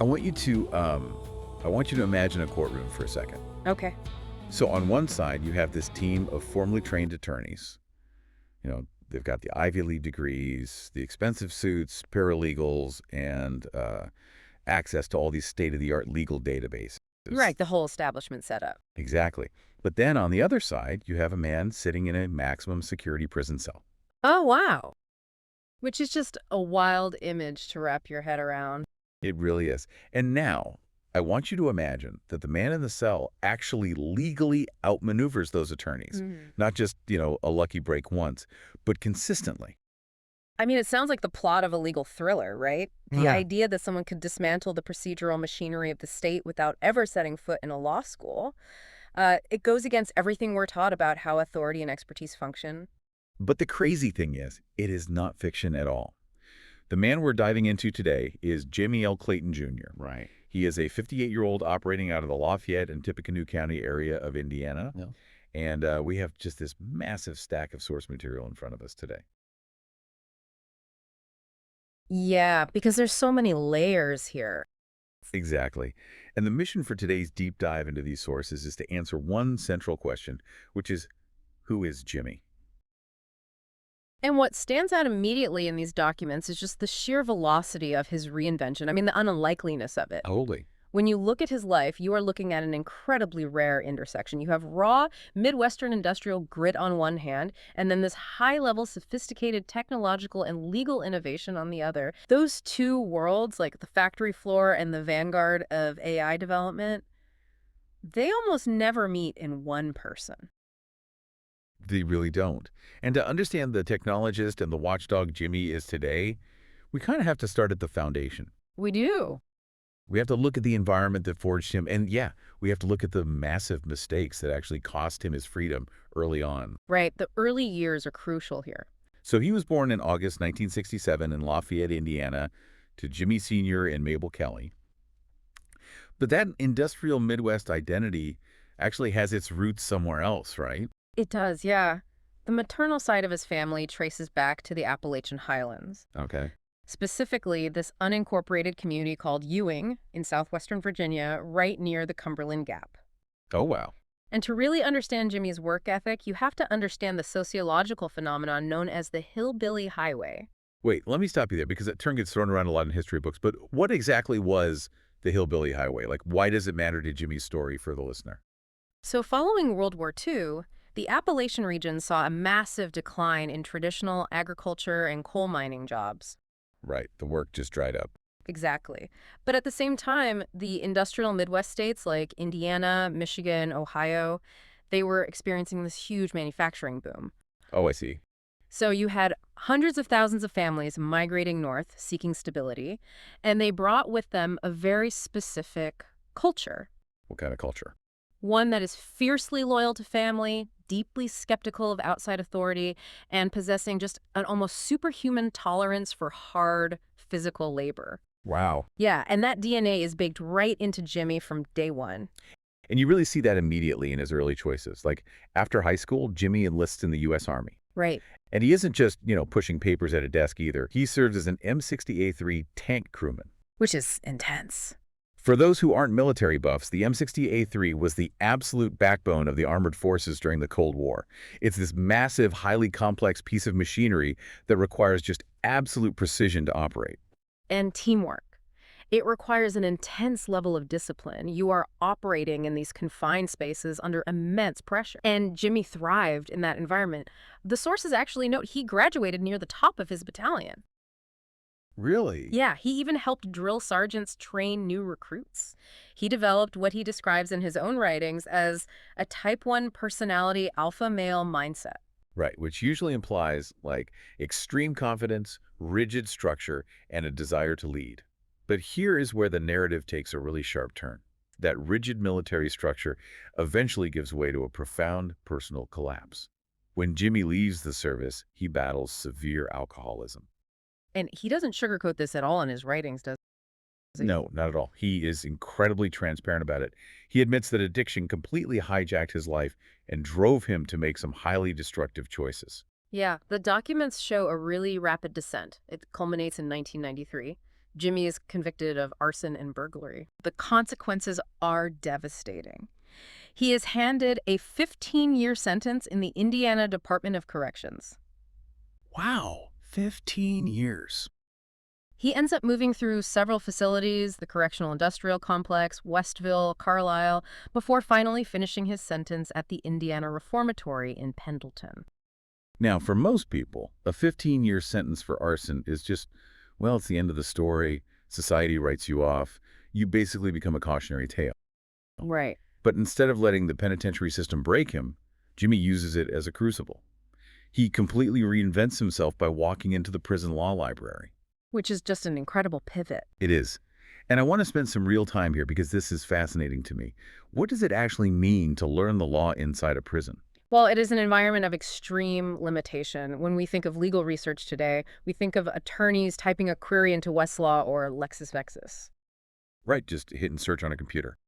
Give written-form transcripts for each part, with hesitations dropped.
I want you to imagine a courtroom for a second. Okay. So on one side, you have this team of formally trained attorneys. They've got the Ivy League degrees, the expensive suits, paralegals, and access to all these state-of-the-art legal databases. Right, the whole establishment setup. Exactly. But then on the other side, you have a man sitting in a maximum security prison cell. Oh, wow. Which is just a wild image to wrap your head around. It really is. And now, I want you to imagine that the man in the cell actually legally outmaneuvers those attorneys. Not just, a lucky break once, but consistently. I mean, it sounds like the plot of a legal thriller, right? The Yeah. idea that someone could dismantle the procedural machinery of the state without ever setting foot in a law school, it goes against everything we're taught about how authority and expertise function. But the crazy thing is, it is not fiction at all. The man we're diving into today is Jimmie L. Clayton Jr. Right. He is a 58-year-old operating out of the Lafayette and Tippecanoe County area of Indiana. Yeah. And we have just this massive stack of source material in front of us today. Yeah, because there's so many layers here. Exactly. And the mission for today's deep dive into these sources is to answer one central question, which is, who is Jimmie? And what stands out immediately in these documents is just the sheer velocity of his reinvention. I mean, the unlikeliness of it. Totally. When you look at his life, you are looking at an incredibly rare intersection. You have raw, Midwestern industrial grit on one hand, and then this high-level, sophisticated technological and legal innovation on the other. Those two worlds, like the factory floor and the vanguard of AI development, they almost never meet in one person. They really don't. And to understand the technologist and the watchdog Jimmie is today, we kind of have to start at the foundation. We do. We have to look at the environment that forged him. And yeah, we have to look at the massive mistakes that actually cost him his freedom early on. Right. The early years are crucial here. So he was born in August 1967 in Lafayette, Indiana, to Jimmie Sr. and Mabel Kelly. But that industrial Midwest identity actually has its roots somewhere else, right? It does, yeah. The maternal side of his family traces back to the Appalachian Highlands. Okay. Specifically, this unincorporated community called Ewing in southwestern Virginia, right near the Cumberland Gap. Oh, wow. And to really understand Jimmie's work ethic, you have to understand the sociological phenomenon known as the Hillbilly Highway. Wait, let me stop you there because that term gets thrown around a lot in history books. But what exactly was the Hillbilly Highway? Like, why does it matter to Jimmie's story for the listener? So following World War II, the Appalachian region saw a massive decline in traditional agriculture and coal mining jobs. Right. The work just dried up. Exactly. But at the same time, the industrial Midwest states like Indiana, Michigan, Ohio, they were experiencing this huge manufacturing boom. Oh, I see. So you had hundreds of thousands of families migrating north, seeking stability, and they brought with them a very specific culture. What kind of culture? One that is fiercely loyal to family, deeply skeptical of outside authority, and possessing just an almost superhuman tolerance for hard physical labor. Wow. Yeah, and that DNA is baked right into Jimmie from day one. And you really see that immediately in his early choices. Like, after high school, Jimmie enlists in the U.S. Army. Right. And he isn't just, pushing papers at a desk either. He serves as an M60A3 tank crewman. Which is intense. For those who aren't military buffs, the M60A3 was the absolute backbone of the armored forces during the Cold War. It's this massive, highly complex piece of machinery that requires just absolute precision to operate. And teamwork. It requires an intense level of discipline. You are operating in these confined spaces under immense pressure. And Jimmie thrived in that environment. The sources actually note he graduated near the top of his battalion. Really? Yeah, he even helped drill sergeants train new recruits. He developed what he describes in his own writings as a type 1 personality alpha male mindset. Right, which usually implies, like, extreme confidence, rigid structure, and a desire to lead. But here is where the narrative takes a really sharp turn. That rigid military structure eventually gives way to a profound personal collapse. When Jimmie leaves the service, he battles severe alcoholism. And he doesn't sugarcoat this at all in his writings, does he? No, not at all. He is incredibly transparent about it. He admits that addiction completely hijacked his life and drove him to make some highly destructive choices. Yeah, the documents show a really rapid descent. It culminates in 1993. Jimmie is convicted of arson and burglary. The consequences are devastating. He is handed a 15-year sentence in the Indiana Department of Corrections. Wow, 15 years. He ends up moving through several facilities, the Correctional Industrial Complex, Westville, Carlisle, before finally finishing his sentence at the Indiana Reformatory in Pendleton. Now, for most people, a 15-year sentence for arson is just, well, it's the end of the story. Society writes you off. You basically become a cautionary tale. Right. But instead of letting the penitentiary system break him, Jimmie uses it as a crucible. He completely reinvents himself by walking into the prison law library. Which is just an incredible pivot. It is. And I want to spend some real time here because this is fascinating to me. What does it actually mean to learn the law inside a prison? Well, it is an environment of extreme limitation. When we think of legal research today, we think of attorneys typing a query into Westlaw or LexisNexis. Right, just hit and search on a computer.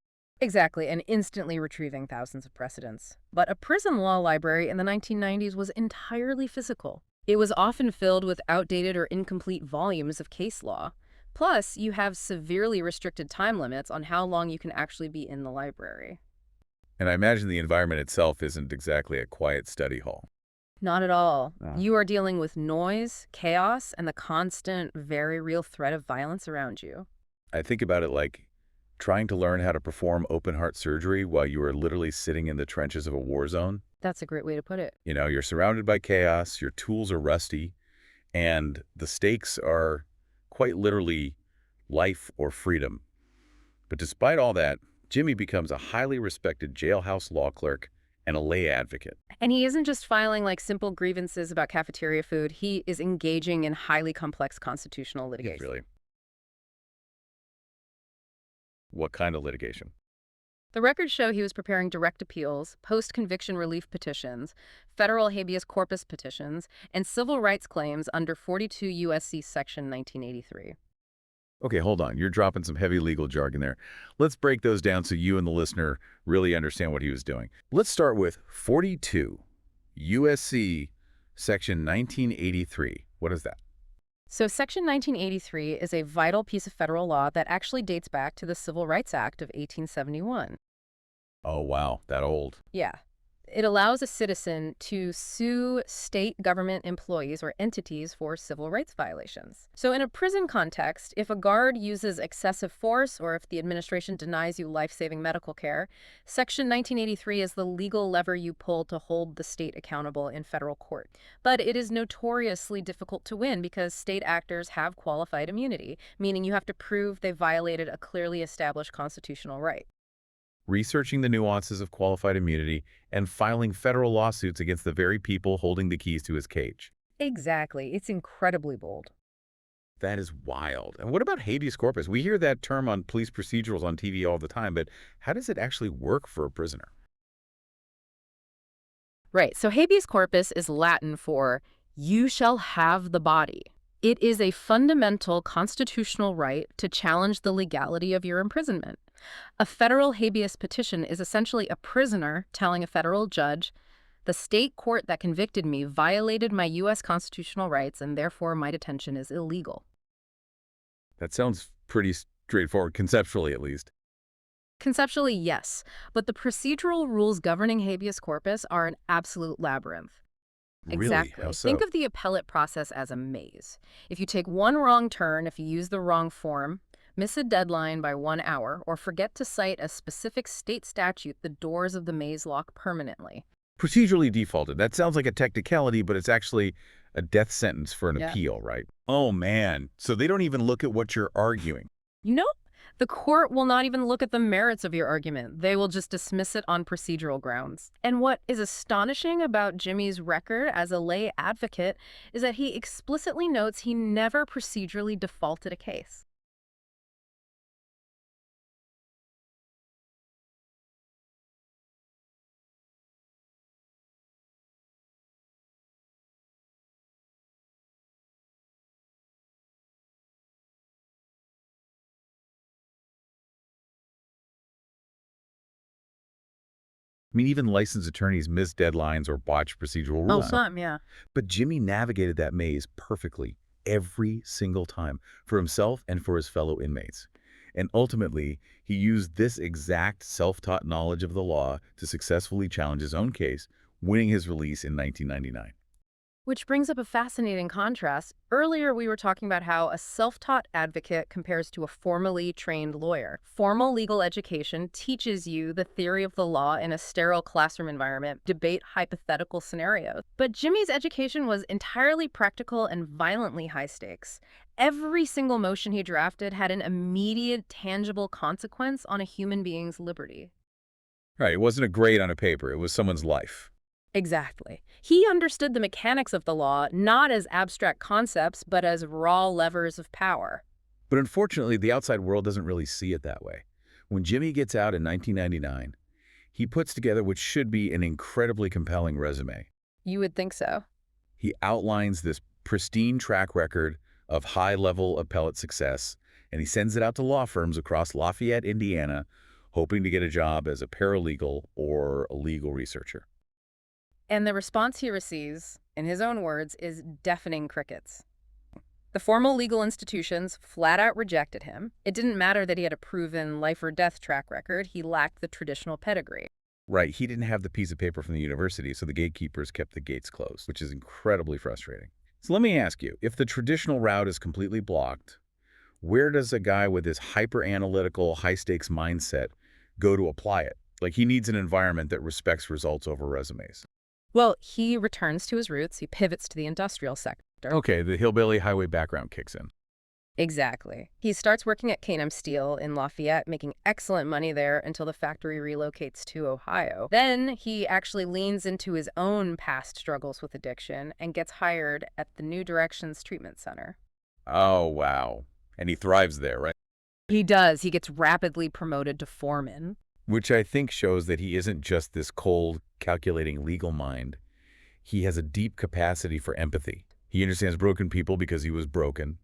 Exactly, and instantly retrieving thousands of precedents. But a prison law library in the 1990s was entirely physical. It was often filled with outdated or incomplete volumes of case law. Plus, you have severely restricted time limits on how long you can actually be in the library. And I imagine the environment itself isn't exactly a quiet study hall. Not at all. Ah. You are dealing with noise, chaos, and the constant, very real threat of violence around you. I think about it like trying to learn how to perform open-heart surgery while you are literally sitting in the trenches of a war zone. That's a great way to put it. You know, you're surrounded by chaos, your tools are rusty, and the stakes are quite literally life or freedom. But despite all that, Jimmie becomes a highly respected jailhouse law clerk and a lay advocate. And he isn't just filing like simple grievances about cafeteria food. He is engaging in highly complex constitutional litigation. Really? What kind of litigation? The records show he was preparing direct appeals, post-conviction relief petitions, federal habeas corpus petitions, and civil rights claims under 42 U.S.C. Section 1983. Okay, hold on. You're dropping some heavy legal jargon there. Let's break those down so you and the listener really understand what he was doing. Let's start with 42 U.S.C. Section 1983. What is that? So Section 1983 is a vital piece of federal law that actually dates back to the Civil Rights Act of 1871. Oh, wow, that old. Yeah. It allows a citizen to sue state government employees or entities for civil rights violations. So in a prison context, if a guard uses excessive force or if the administration denies you life-saving medical care, Section 1983 is the legal lever you pull to hold the state accountable in federal court. But it is notoriously difficult to win because state actors have qualified immunity, meaning you have to prove they violated a clearly established constitutional right. Researching the nuances of qualified immunity and filing federal lawsuits against the very people holding the keys to his cage. Exactly. It's incredibly bold. That is wild. And what about habeas corpus? We hear that term on police procedurals on TV all the time, but how does it actually work for a prisoner? Right. So habeas corpus is Latin for you shall have the body. It is a fundamental constitutional right to challenge the legality of your imprisonment. A federal habeas petition is essentially a prisoner telling a federal judge, the state court that convicted me violated my U.S. constitutional rights and therefore my detention is illegal. That sounds pretty straightforward, conceptually at least. Conceptually, yes, but the procedural rules governing habeas corpus are an absolute labyrinth. Really? Exactly. How so? Think of the appellate process as a maze. If you take one wrong turn, if you use the wrong form, miss a deadline by 1 hour, or forget to cite a specific state statute, the doors of the maze lock permanently. Procedurally defaulted. That sounds like a technicality, but it's actually a death sentence for an Yeah. appeal, right? Oh, man. So they don't even look at what you're arguing. Nope. The court will not even look at the merits of your argument. They will just dismiss it on procedural grounds. And what is astonishing about Jimmie's record as a lay advocate is that he explicitly notes he never procedurally defaulted a case. I mean, even licensed attorneys miss deadlines or botch procedural Oh, rules. some, yeah. But Jimmie navigated that maze perfectly every single time for himself and for his fellow inmates. And ultimately, he used this exact self-taught knowledge of the law to successfully challenge his own case, winning his release in 1999. Which brings up a fascinating contrast. Earlier, we were talking about how a self-taught advocate compares to a formally trained lawyer. Formal legal education teaches you the theory of the law in a sterile classroom environment, debate hypothetical scenarios. But Jimmie's education was entirely practical and violently high stakes. Every single motion he drafted had an immediate, tangible consequence on a human being's liberty. Right, it wasn't a grade on a paper, it was someone's life. Exactly. He understood the mechanics of the law not as abstract concepts, but as raw levers of power. But unfortunately, the outside world doesn't really see it that way. When Jimmie gets out in 1999, he puts together what should be an incredibly compelling resume. You would think so. He outlines this pristine track record of high-level appellate success, and he sends it out to law firms across Lafayette, Indiana, hoping to get a job as a paralegal or a legal researcher. And the response he receives, in his own words, is deafening crickets. The formal legal institutions flat out rejected him. It didn't matter that he had a proven life or death track record. He lacked the traditional pedigree. Right, he didn't have the piece of paper from the university, so the gatekeepers kept the gates closed, which is incredibly frustrating. So let me ask you, if the traditional route is completely blocked, where does a guy with this hyper-analytical, high-stakes mindset go to apply it? Like, he needs an environment that respects results over resumes. Well, he returns to his roots. He pivots to the industrial sector. Okay, the hillbilly highway background kicks in. Exactly. He starts working at K&M Steel in Lafayette, making excellent money there until the factory relocates to Ohio. Then he actually leans into his own past struggles with addiction and gets hired at the New Directions Treatment Center. Oh, wow. And he thrives there, right? He does. He gets rapidly promoted to foreman. Which I think shows that he isn't just this cold, calculating legal mind. He has a deep capacity for empathy. He understands broken people because he was broken,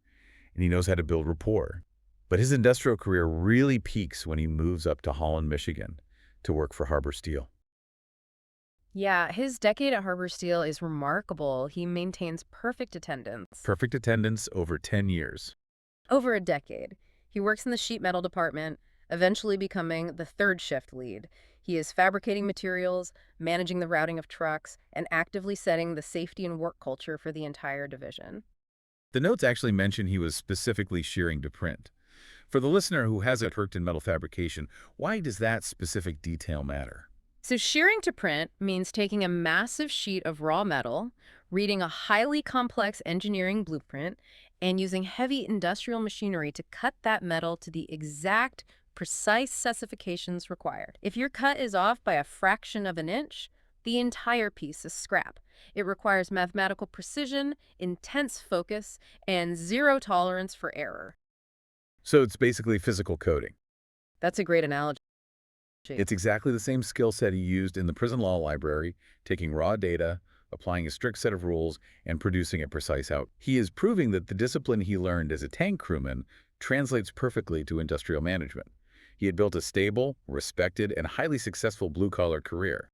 and he knows how to build rapport. But his industrial career really peaks when he moves up to Holland, Michigan, to work for Harbor Steel. Yeah, his decade at Harbor Steel is remarkable. He maintains perfect attendance. Perfect attendance over 10 years. Over a decade. He works in the sheet metal department, eventually becoming the third shift lead. He is fabricating materials, managing the routing of trucks, and actively setting the safety and work culture for the entire division. The notes actually mention he was specifically shearing to print. For the listener who hasn't worked in metal fabrication, why does that specific detail matter? So shearing to print means taking a massive sheet of raw metal, reading a highly complex engineering blueprint, and using heavy industrial machinery to cut that metal to the exact, precise specifications required. If your cut is off by a fraction of an inch, the entire piece is scrap. It requires mathematical precision, intense focus, and zero tolerance for error. So it's basically physical coding. That's a great analogy. It's exactly the same skill set he used in the prison law library, taking raw data, applying a strict set of rules, and producing a precise output. He is proving that the discipline he learned as a tank crewman translates perfectly to industrial management. He had built a stable, respected, and highly successful blue-collar career.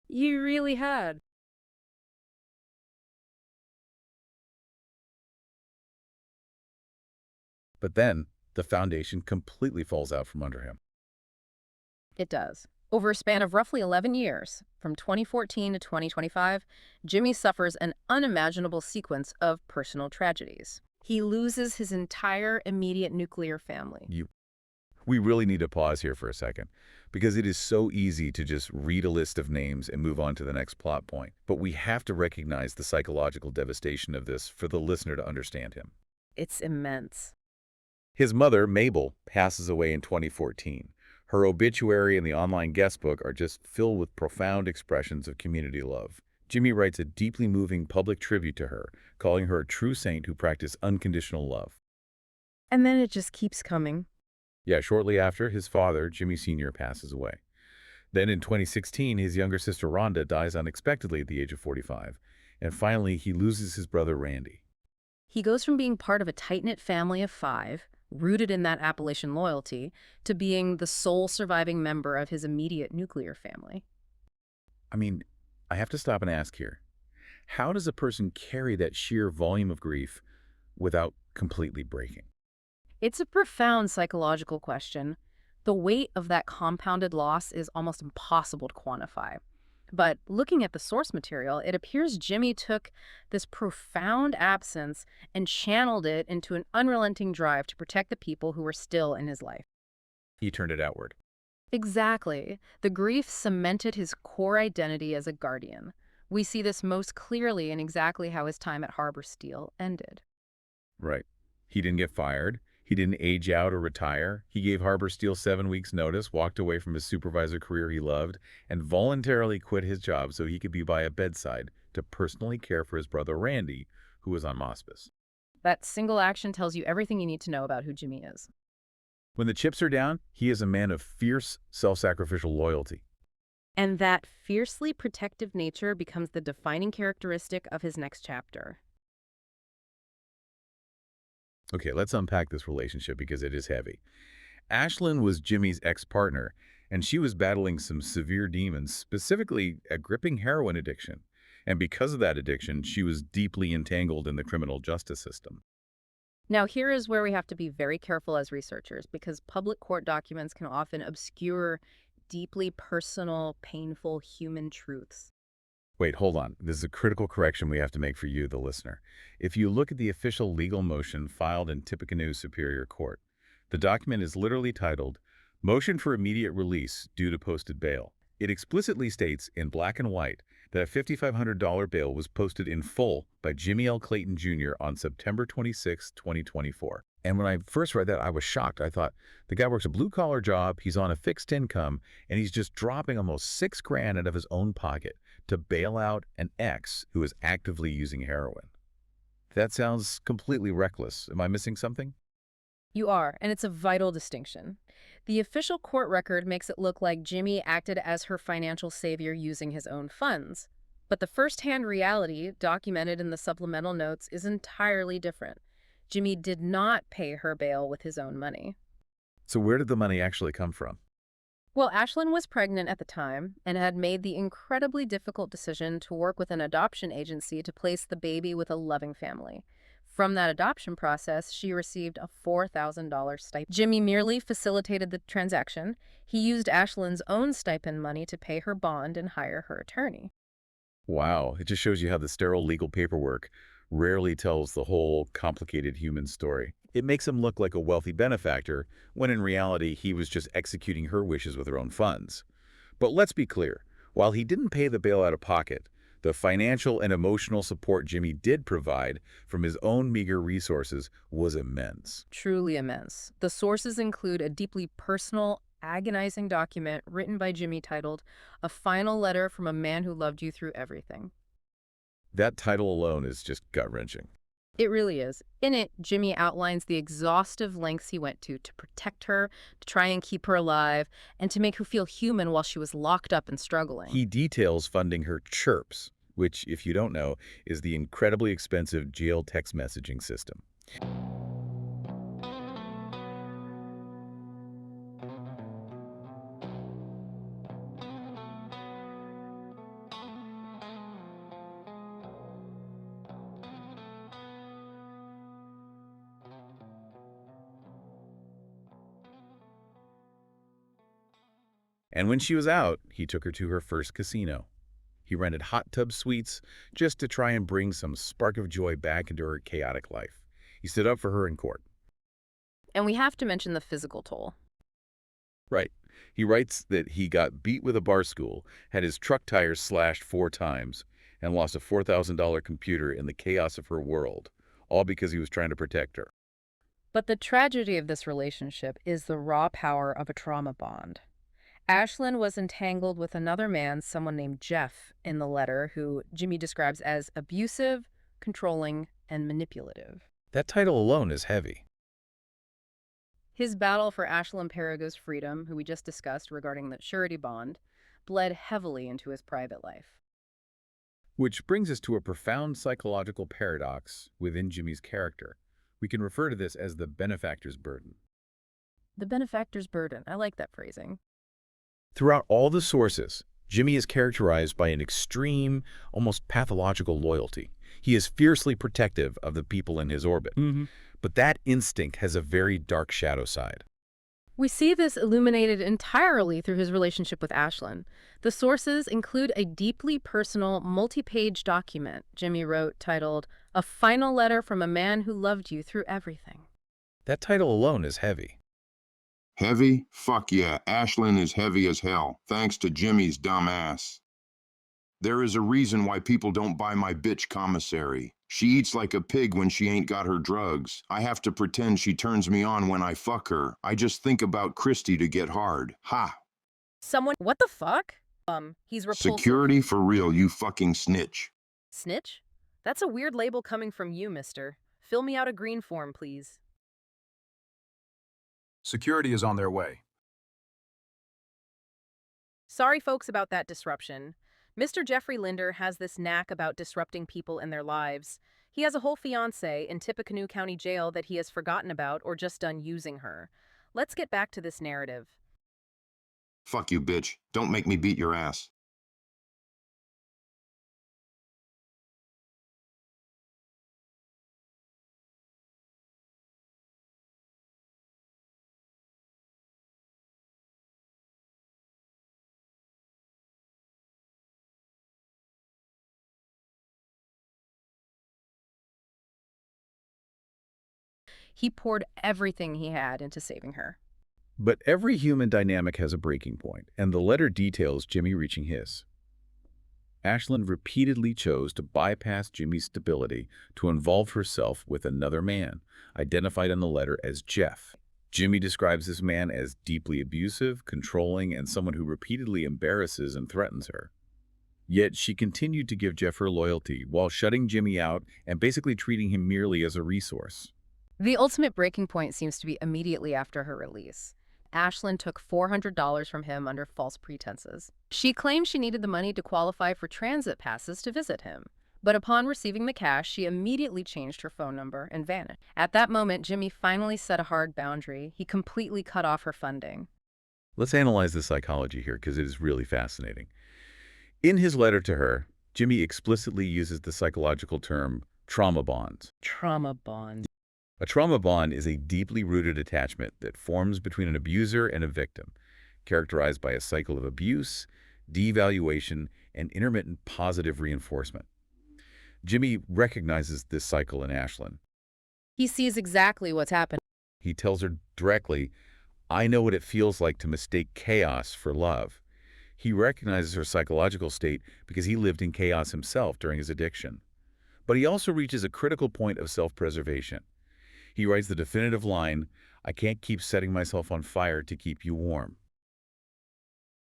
You really had. But then, the foundation completely falls out from under him. It does. Over a span of roughly 11 years, from 2014 to 2025, Jimmie suffers an unimaginable sequence of personal tragedies. He loses his entire immediate nuclear family. We really need to pause here for a second, because it is so easy to just read a list of names and move on to the next plot point. But we have to recognize the psychological devastation of this for the listener to understand him. It's immense. His mother, Mabel, passes away in 2014. Her obituary and the online guestbook are just filled with profound expressions of community love. Jimmie writes a deeply moving public tribute to her, calling her a true saint who practiced unconditional love. And then it just keeps coming. Yeah, shortly after, his father, Jimmie Sr., passes away. Then in 2016, his younger sister Rhonda dies unexpectedly at the age of 45. And finally, he loses his brother Randy. He goes from being part of a tight-knit family of 5, rooted in that Appalachian loyalty, to being the sole surviving member of his immediate nuclear family. I mean, I have to stop and ask here. How does a person carry that sheer volume of grief without completely breaking? It's a profound psychological question. The weight of that compounded loss is almost impossible to quantify. But looking at the source material, it appears Jimmie took this profound absence and channeled it into an unrelenting drive to protect the people who were still in his life. He turned it outward. Exactly. The grief cemented his core identity as a guardian. We see this most clearly in exactly how his time at Harbor Steel ended. Right. He didn't get fired. He didn't age out or retire. He gave Harbor Steel 7 weeks' notice, walked away from his supervisor career he loved, and voluntarily quit his job so he could be by a bedside to personally care for his brother Randy, who was on hospice. That single action tells you everything you need to know about who Jimmie is. When the chips are down, he is a man of fierce, self-sacrificial loyalty. And that fiercely protective nature becomes the defining characteristic of his next chapter. Okay, let's unpack this relationship because it is heavy. Ashlyn was Jimmie's ex-partner, and she was battling some severe demons, specifically a gripping heroin addiction. And because of that addiction, she was deeply entangled in the criminal justice system. Now, here is where we have to be very careful as researchers because public court documents can often obscure deeply personal, painful human truths. Wait, hold on. This is a critical correction we have to make for you, the listener. If you look at the official legal motion filed in Tippecanoe Superior Court, the document is literally titled, Motion for Immediate Release Due to Posted Bail. It explicitly states in black and white that a $5,500 bail was posted in full by Jimmie L. Clayton Jr. on September 26, 2024. And when I first read that, I was shocked. I thought, the guy works a blue-collar job, he's on a fixed income, and he's just dropping almost $6,000 out of his own pocket to bail out an ex who is actively using heroin. That sounds completely reckless. Am I missing something? You are, and it's a vital distinction. The official court record makes it look like Jimmie acted as her financial savior using his own funds. But the firsthand reality, documented in the supplemental notes, is entirely different. Jimmie did not pay her bail with his own money. So where did the money actually come from? Well, Ashlyn was pregnant at the time and had made the incredibly difficult decision to work with an adoption agency to place the baby with a loving family. From that adoption process, she received a $4,000 stipend. Jimmie merely facilitated the transaction. He used Ashlyn's own stipend money to pay her bond and hire her attorney. Wow, it just shows you how the sterile legal paperwork rarely tells the whole complicated human story. It makes him look like a wealthy benefactor, when in reality he was just executing her wishes with her own funds. But let's be clear, while he didn't pay the bail out of pocket, the financial and emotional support Jimmie did provide from his own meager resources was immense. Truly immense. The sources include a deeply personal, agonizing document written by Jimmie titled, A Final Letter from a Man Who Loved You Through Everything. That title alone is just gut-wrenching. It really is. In it, Jimmie outlines the exhaustive lengths he went to protect her, to try and keep her alive, and to make her feel human while she was locked up and struggling. He details funding her chirps, which, if you don't know, is the incredibly expensive jail text messaging system. And when she was out, he took her to her first casino. He rented hot tub suites just to try and bring some spark of joy back into her chaotic life. He stood up for her in court. And we have to mention the physical toll. Right. He writes that he got beat with a bar stool, had his truck tires slashed 4 times, and lost a $4,000 computer in the chaos of her world, all because he was trying to protect her. But the tragedy of this relationship is the raw power of a trauma bond. Ashlyn was entangled with another man, someone named Jeff, in the letter, who Jimmie describes as abusive, controlling, and manipulative. That title alone is heavy. His battle for Ashlyn Perigo's freedom, who we just discussed regarding the surety bond, bled heavily into his private life. Which brings us to a profound psychological paradox within Jimmie's character. We can refer to this as the benefactor's burden. The benefactor's burden. I like that phrasing. Throughout all the sources, Jimmie is characterized by an extreme, almost pathological loyalty. He is fiercely protective of the people in his orbit. But that instinct has a very dark shadow side. We see this illuminated entirely through his relationship with Ashlyn. The sources include a deeply personal, multi-page document Jimmie wrote titled, "A Final Letter from a Man Who Loved You Through Everything." That title alone is heavy. Heavy? Fuck yeah, Ashlyn is heavy as hell, thanks to Jimmie's dumb ass. There is a reason why people don't buy my bitch commissary. She eats like a pig when she ain't got her drugs. I have to pretend she turns me on when I fuck her. I just think about Christy to get hard. Ha! What the fuck? He's repulsive. Security for real, you fucking snitch. Snitch? That's a weird label coming from you, mister. Fill me out a green form, please. Security is on their way. Sorry, folks, about that disruption. Mr. Jeffrey Linder has this knack about disrupting people in their lives. He has a whole fiancée in Tippecanoe County Jail that he has forgotten about or just done using her. Let's get back to this narrative. Fuck you, bitch. Don't make me beat your ass. He poured everything he had into saving her. But every human dynamic has a breaking point, and the letter details Jimmie reaching his. Ashlyn repeatedly chose to bypass Jimmie's stability to involve herself with another man, identified in the letter as Jeff. Jimmie describes this man as deeply abusive, controlling, and someone who repeatedly embarrasses and threatens her. Yet she continued to give Jeff her loyalty while shutting Jimmie out and basically treating him merely as a resource. The ultimate breaking point seems to be immediately after her release. Ashlyn took $400 from him under false pretenses. She claimed she needed the money to qualify for transit passes to visit him. But upon receiving the cash, she immediately changed her phone number and vanished. At that moment, Jimmie finally set a hard boundary. He completely cut off her funding. Let's analyze the psychology here because it is really fascinating. In his letter to her, Jimmie explicitly uses the psychological term trauma bonds. Trauma bonds. A trauma bond is a deeply rooted attachment that forms between an abuser and a victim, characterized by a cycle of abuse, devaluation, and intermittent positive reinforcement. Jimmie recognizes this cycle in Ashlyn. He sees exactly what's happened. He tells her directly, "I know what it feels like to mistake chaos for love." He recognizes her psychological state because he lived in chaos himself during his addiction. But he also reaches a critical point of self-preservation. He writes the definitive line, "I can't keep setting myself on fire to keep you warm."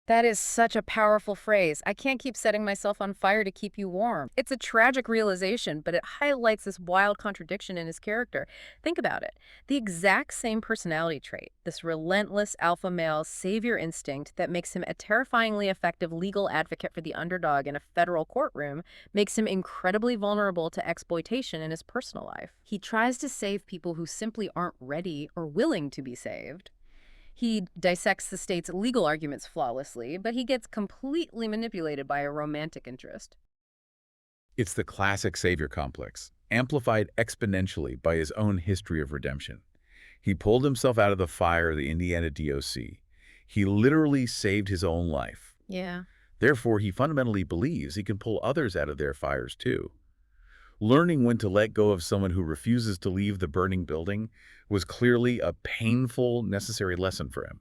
That is such a powerful phrase. I can't keep setting myself on fire to keep you warm. It's a tragic realization, but it highlights this wild contradiction in his character. Think about it. The exact same personality trait, this relentless alpha male savior instinct that makes him a terrifyingly effective legal advocate for the underdog in a federal courtroom, makes him incredibly vulnerable to exploitation in his personal life. He tries to save people who simply aren't ready or willing to be saved. He dissects the state's legal arguments flawlessly, but he gets completely manipulated by a romantic interest. It's the classic savior complex, amplified exponentially by his own history of redemption. He pulled himself out of the fire of the Indiana DOC. He literally saved his own life. Yeah. Therefore, he fundamentally believes he can pull others out of their fires too. Learning when to let go of someone who refuses to leave the burning building was clearly a painful, necessary lesson for him.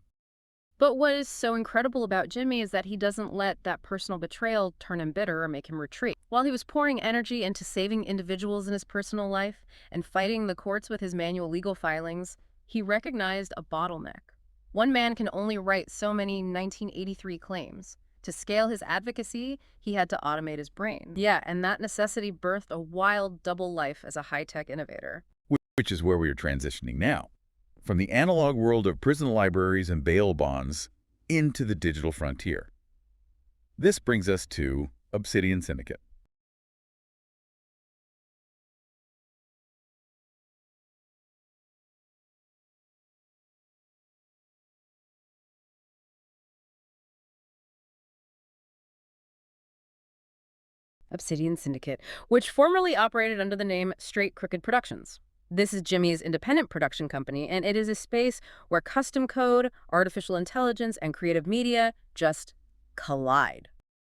But what is so incredible about Jimmie is that he doesn't let that personal betrayal turn him bitter or make him retreat. While he was pouring energy into saving individuals in his personal life and fighting the courts with his manual legal filings, he recognized a bottleneck. One man can only write so many 1983 claims. To scale his advocacy, he had to automate his brain. Yeah, and that necessity birthed a wild double life as a high-tech innovator. Which is where we are transitioning now. From the analog world of prison libraries and bail bonds into the digital frontier. This brings us to Obsidian Syndicate. Obsidian Syndicate, which formerly operated under the name Straight Crooked Productions. This is Jimmie's independent production company, and it is a space where custom code, artificial intelligence, and creative media just collide.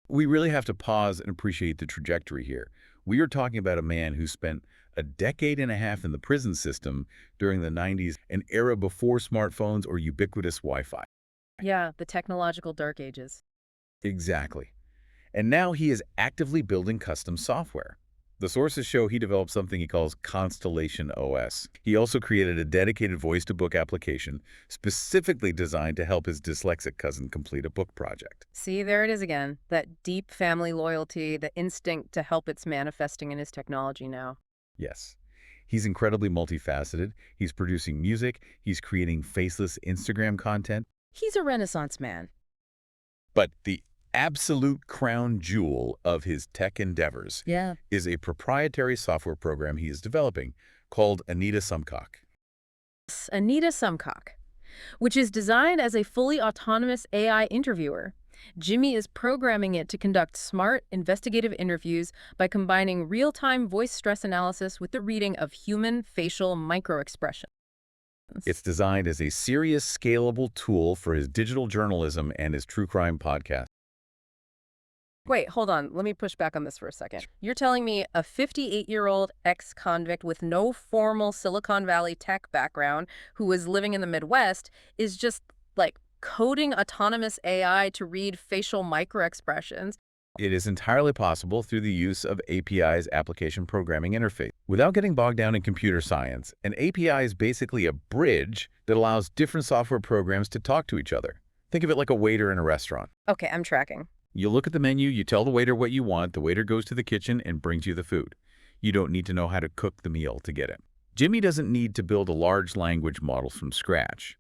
We really have to pause and appreciate the trajectory here. We are talking about a man who spent a decade and a half in the prison system during the 90s, an era before smartphones or ubiquitous Wi-Fi. Yeah, the technological dark ages. Exactly. And now he is actively building custom software. The sources show he developed something he calls Constellation OS. He also created a dedicated voice-to-book application specifically designed to help his dyslexic cousin complete a book project. See, there it is again. That deep family loyalty, the instinct to help it's manifesting in his technology now. Yes. He's incredibly multifaceted. He's producing music. He's creating faceless Instagram content. He's a Renaissance man. But the absolute crown jewel of his tech endeavors Yeah. is a proprietary software program he is developing called Anita Sumcock. Anita Sumcock, which is designed as a fully autonomous AI interviewer. Jimmie is programming it to conduct smart, investigative interviews by combining real-time voice stress analysis with the reading of human facial microexpressions. It's designed as a serious, scalable tool for his digital journalism and his true crime podcast. Wait, hold on. Let me push back on this for a second. You're telling me a 58-year-old ex-convict with no formal Silicon Valley tech background who was living in the Midwest is just, like, coding autonomous AI to read facial microexpressions? It is entirely possible through the use of API's application programming interface. Without getting bogged down in computer science, an API is basically a bridge that allows different software programs to talk to each other. Think of it like a waiter in a restaurant. Okay, I'm tracking. You look at the menu, you tell the waiter what you want, the waiter goes to the kitchen and brings you the food. You don't need to know how to cook the meal to get it. Jimmie doesn't need to build a large language model from scratch.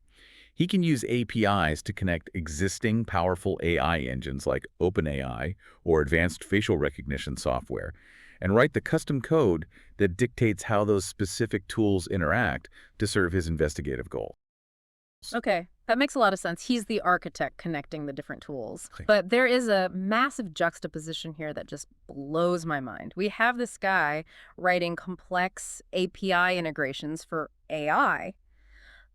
He can use APIs to connect existing powerful AI engines like OpenAI or advanced facial recognition software and write the custom code that dictates how those specific tools interact to serve his investigative goal. Okay, that makes a lot of sense. He's the architect connecting the different tools. Okay. But there is a massive juxtaposition here that just blows my mind. We have this guy writing complex API integrations for AI,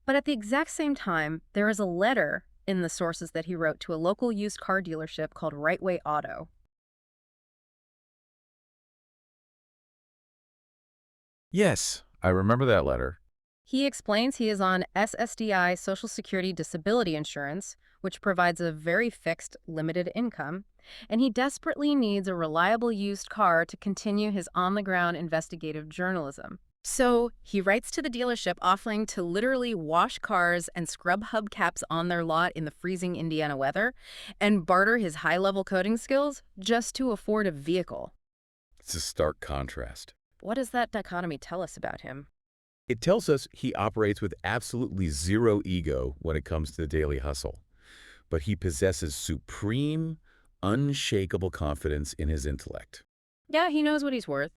but at the exact same time, there is a letter in the sources that he wrote to a local used car dealership called RightWay Auto. Yes, I remember that letter. He explains he is on SSDI, Social Security Disability Insurance, which provides a very fixed, limited income, and he desperately needs a reliable used car to continue his on-the-ground investigative journalism. So he writes to the dealership offering to literally wash cars and scrub hubcaps on their lot in the freezing Indiana weather and barter his high-level coding skills just to afford a vehicle. It's a stark contrast. What does that dichotomy tell us about him? It tells us he operates with absolutely zero ego when it comes to the daily hustle, but he possesses supreme, unshakable confidence in his intellect. Yeah, he knows what he's worth.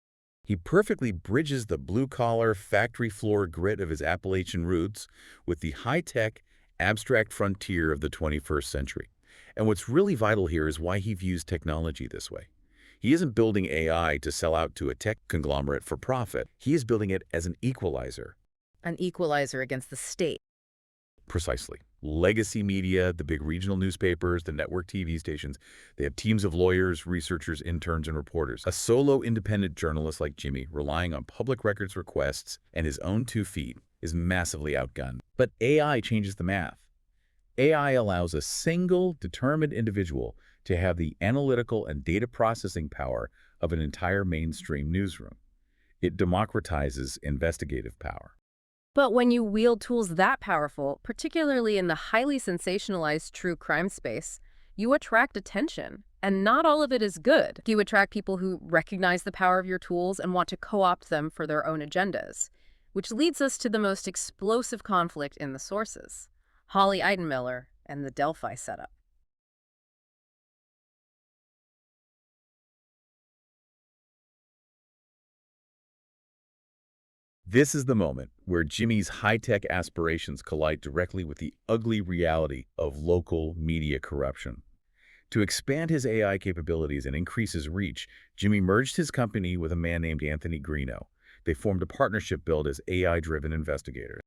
He perfectly bridges the blue-collar, factory-floor grit of his Appalachian roots with the high-tech, abstract frontier of the 21st century. And what's really vital here is why he views technology this way. He isn't building AI to sell out to a tech conglomerate for profit. He is building it as an equalizer. An equalizer against the state. Precisely. Legacy media, the big regional newspapers, the network TV stations, they have teams of lawyers, researchers, interns, and reporters. A solo independent journalist like Jimmie, relying on public records requests and his own 2 feet, is massively outgunned. But AI changes the math. AI allows a single, determined individual to have the analytical and data processing power of an entire mainstream newsroom. It democratizes investigative power. But when you wield tools that powerful, particularly in the highly sensationalized true crime space, you attract attention. And not all of it is good. You attract people who recognize the power of your tools and want to co-opt them for their own agendas, which leads us to the most explosive conflict in the sources: Holly Eidenmiller and the Delphi setup. This is the moment where Jimmie's high-tech aspirations collide directly with the ugly reality of local media corruption. To expand his AI capabilities and increase his reach, Jimmie merged his company with a man named Anthony Greeno. They formed a partnership billed as AI-driven investigators.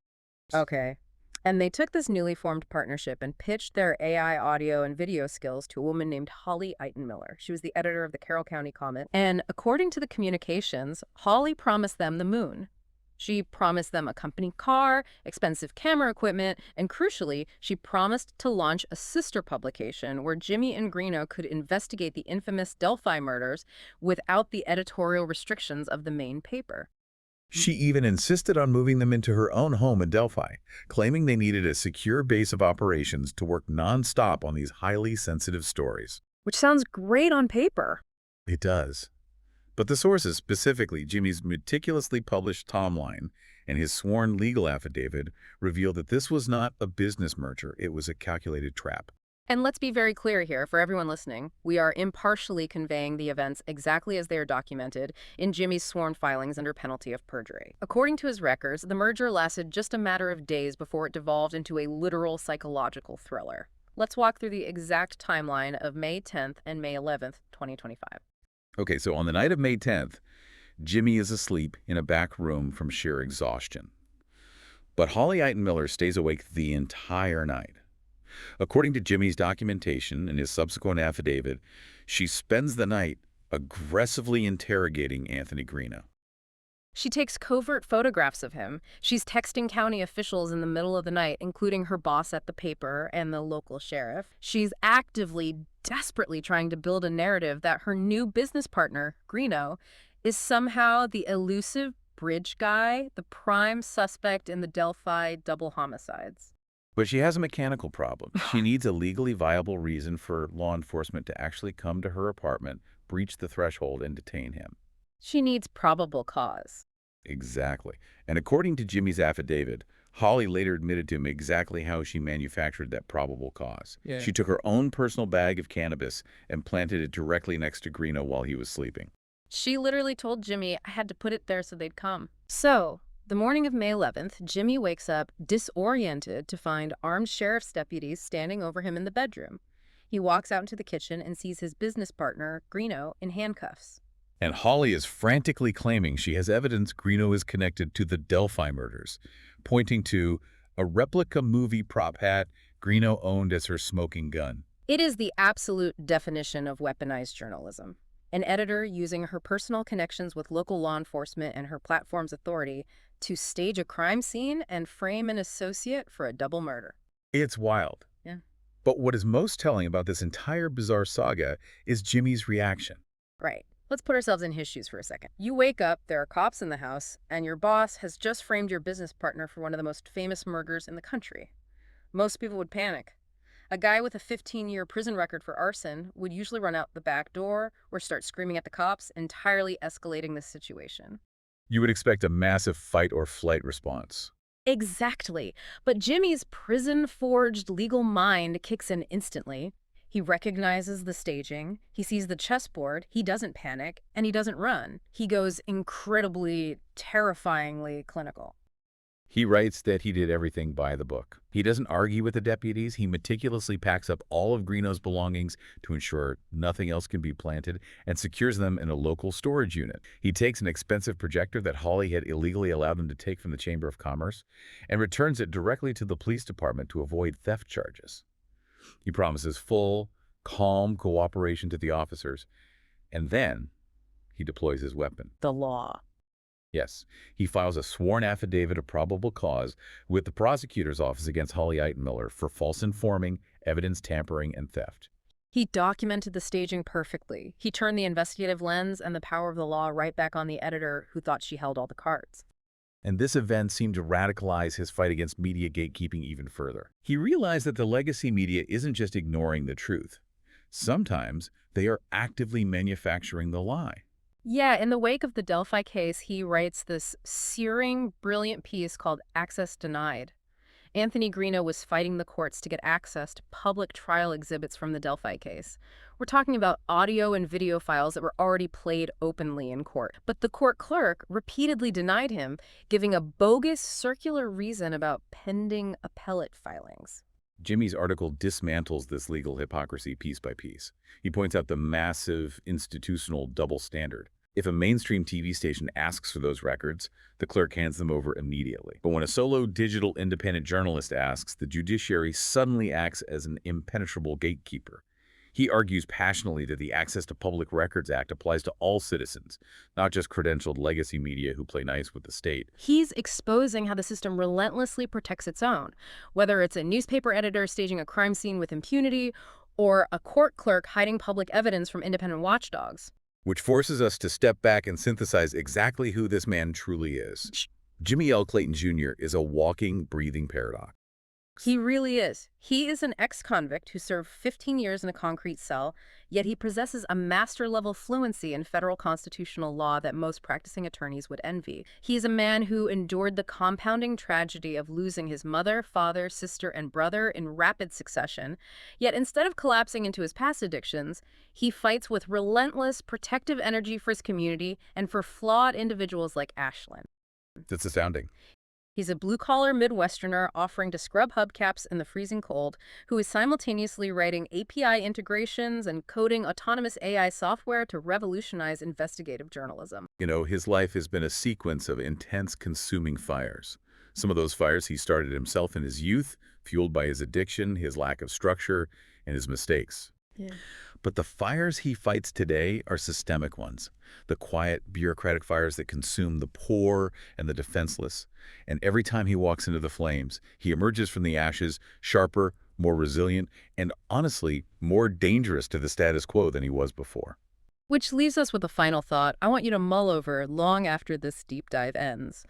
Okay. And they took this newly formed partnership and pitched their AI audio and video skills to a woman named Holly Eitenmiller. She was the editor of the Carroll County Comment. And according to the communications, Holly promised them the moon. She promised them a company car, expensive camera equipment, and crucially, she promised to launch a sister publication where Jimmie and Greeno could investigate the infamous Delphi murders without the editorial restrictions of the main paper. She even insisted on moving them into her own home in Delphi, claiming they needed a secure base of operations to work non-stop on these highly sensitive stories. Which sounds great on paper. It does. But the sources, specifically Jimmie's meticulously published timeline and his sworn legal affidavit, reveal that this was not a business merger, it was a calculated trap. And let's be very clear here for everyone listening. We are impartially conveying the events exactly as they are documented in Jimmie's sworn filings under penalty of perjury. According to his records, the merger lasted just a matter of days before it devolved into a literal psychological thriller. Let's walk through the exact timeline of May 10th and May 11th, 2025. Okay, so on the night of May 10th, Jimmie is asleep in a back room from sheer exhaustion. But Holly Eitenmiller stays awake the entire night. According to Jimmie's documentation and his subsequent affidavit, she spends the night aggressively interrogating Anthony Greeno. She takes covert photographs of him. She's texting county officials in the middle of the night, including her boss at the paper and the local sheriff. She's actively, desperately trying to build a narrative that her new business partner, Greeno, is somehow the elusive bridge guy, the prime suspect in the Delphi double homicides. But she has a mechanical problem. She needs a legally viable reason for law enforcement to actually come to her apartment, breach the threshold, and detain him. She needs probable cause. Exactly. And according to Jimmie's affidavit, Holly later admitted to him exactly how she manufactured that probable cause. Yeah. She took her own personal bag of cannabis and planted it directly next to Greeno while he was sleeping. She literally told Jimmie, I had to put it there so they'd come. So, the morning of May 11th, Jimmie wakes up disoriented to find armed sheriff's deputies standing over him in the bedroom. He walks out into the kitchen and sees his business partner, Greeno, in handcuffs. And Holly is frantically claiming she has evidence Greeno is connected to the Delphi murders, pointing to a replica movie prop hat Greeno owned as her smoking gun. It is the absolute definition of weaponized journalism. An editor using her personal connections with local law enforcement and her platform's authority to stage a crime scene and frame an associate for a double murder. It's wild. Yeah. But what is most telling about this entire bizarre saga is Jimmie's reaction. Right. Let's put ourselves in his shoes for a second. You wake up, there are cops in the house, and your boss has just framed your business partner for one of the most famous murders in the country. Most people would panic. A guy with a 15-year prison record for arson would usually run out the back door or start screaming at the cops, entirely escalating the situation. You would expect a massive fight or flight response. Exactly. But Jimmie's prison-forged legal mind kicks in instantly. He recognizes the staging, he sees the chessboard, he doesn't panic, and he doesn't run. He goes incredibly, terrifyingly clinical. He writes that he did everything by the book. He doesn't argue with the deputies. He meticulously packs up all of Greeno's belongings to ensure nothing else can be planted and secures them in a local storage unit. He takes an expensive projector that Holly had illegally allowed him to take from the Chamber of Commerce and returns it directly to the police department to avoid theft charges. He promises full, calm cooperation to the officers, and then he deploys his weapon. The law. Yes, he files a sworn affidavit of probable cause with the prosecutor's office against Holly Eitenmiller for false informing, evidence tampering, and theft. He documented the staging perfectly. He turned the investigative lens and the power of the law right back on the editor who thought she held all the cards. And this event seemed to radicalize his fight against media gatekeeping even further. He realized that the legacy media isn't just ignoring the truth. Sometimes they are actively manufacturing the lie. Yeah, in the wake of the Delphi case, he writes this searing, brilliant piece called Access Denied. Anthony Greeno was fighting the courts to get access to public trial exhibits from the Delphi case. We're talking about audio and video files that were already played openly in court. But the court clerk repeatedly denied him, giving a bogus circular reason about pending appellate filings. Jimmie's article dismantles this legal hypocrisy piece by piece. He points out the massive institutional double standard. If a mainstream TV station asks for those records, the clerk hands them over immediately. But when a solo digital independent journalist asks, the judiciary suddenly acts as an impenetrable gatekeeper. He argues passionately that the Access to Public Records Act applies to all citizens, not just credentialed legacy media who play nice with the state. He's exposing how the system relentlessly protects its own, whether it's a newspaper editor staging a crime scene with impunity or a court clerk hiding public evidence from independent watchdogs. Which forces us to step back and synthesize exactly who this man truly is. Jimmie L. Clayton Jr. is a walking, breathing paradox. He really is. He is an ex-convict who served 15 years in a concrete cell, yet he possesses a master-level fluency in federal constitutional law that most practicing attorneys would envy. He is a man who endured the compounding tragedy of losing his mother, father, sister, and brother in rapid succession, yet instead of collapsing into his past addictions, he fights with relentless, protective energy for his community and for flawed individuals like Ashlyn. That's astounding. He's a blue-collar Midwesterner offering to scrub hubcaps in the freezing cold, who is simultaneously writing API integrations and coding autonomous AI software to revolutionize investigative journalism. You know, his life has been a sequence of intense, consuming fires. Some of those fires he started himself in his youth, fueled by his addiction, his lack of structure, and his mistakes. Yeah. But the fires he fights today are systemic ones, the quiet, bureaucratic fires that consume the poor and the defenseless. And every time he walks into the flames, he emerges from the ashes sharper, more resilient, and honestly, more dangerous to the status quo than he was before. Which leaves us with a final thought I want you to mull over long after this deep dive ends.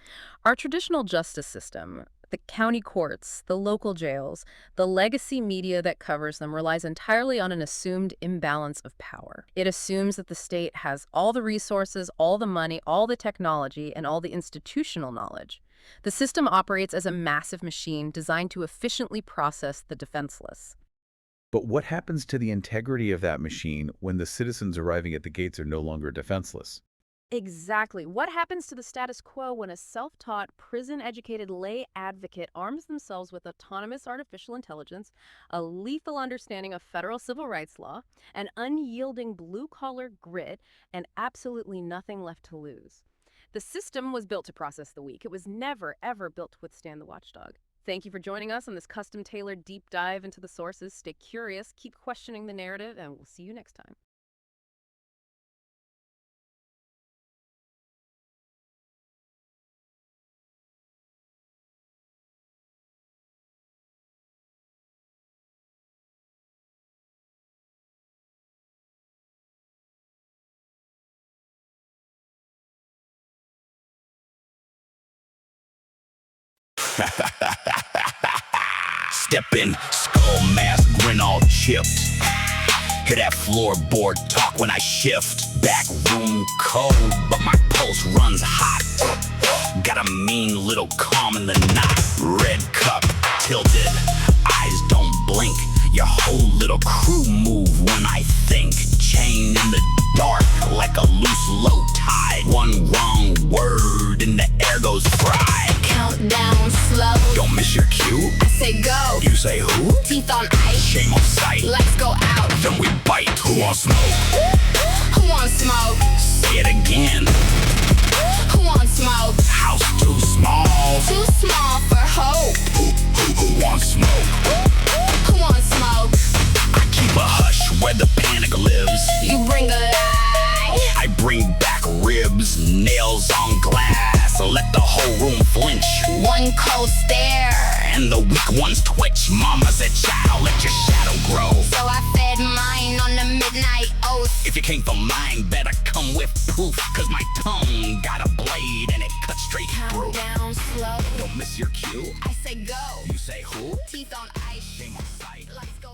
Our traditional justice system, the county courts, the local jails, the legacy media that covers them relies entirely on an assumed imbalance of power. It assumes that the state has all the resources, all the money, all the technology, and all the institutional knowledge. The system operates as a massive machine designed to efficiently process the defenseless. But what happens to the integrity of that machine when the citizens arriving at the gates are no longer defenseless? Exactly. What happens to the status quo when a self-taught, prison-educated lay advocate arms themselves with autonomous artificial intelligence, a lethal understanding of federal civil rights law, an unyielding blue-collar grit, and absolutely nothing left to lose? The system was built to process the weak. It was never, ever built to withstand the watchdog. Thank you for joining us on this custom-tailored deep dive into the sources. Stay curious, keep questioning the narrative, and we'll see you next time. Steppin', skull mask, grin all chipped. Hear that floorboard talk when I shift. Back room cold, but my pulse runs hot. Got a mean little calm in the knot. Red cup tilted, eyes don't blink. Your whole little crew move when I think. Chain in the dark like a loose low tide. One wrong word and the air goes fried. Countdown slow. Don't miss your cue. I say go. You say who? Teeth on ice. Shame on sight. Let's go out. Then we bite. Who wants smoke? Who wants smoke? Say it again. Who wants smoke? House too small. Too small for hope. Who wants smoke? Who wants smoke? I keep a hush where the panic lives. You bring a lie. I bring back ribs, nails on glass. Let the whole room flinch. One cold stare. And the weak ones twitch. Mama said, child, let your shadow grow. So I fed mine on the midnight oath. If you came for mine, better come with proof. Cause my tongue got a blade and it cuts straight through. Countdown slow. Don't miss your cue. I say go. You say who? Teeth on ice. Shame on sight. Let's go.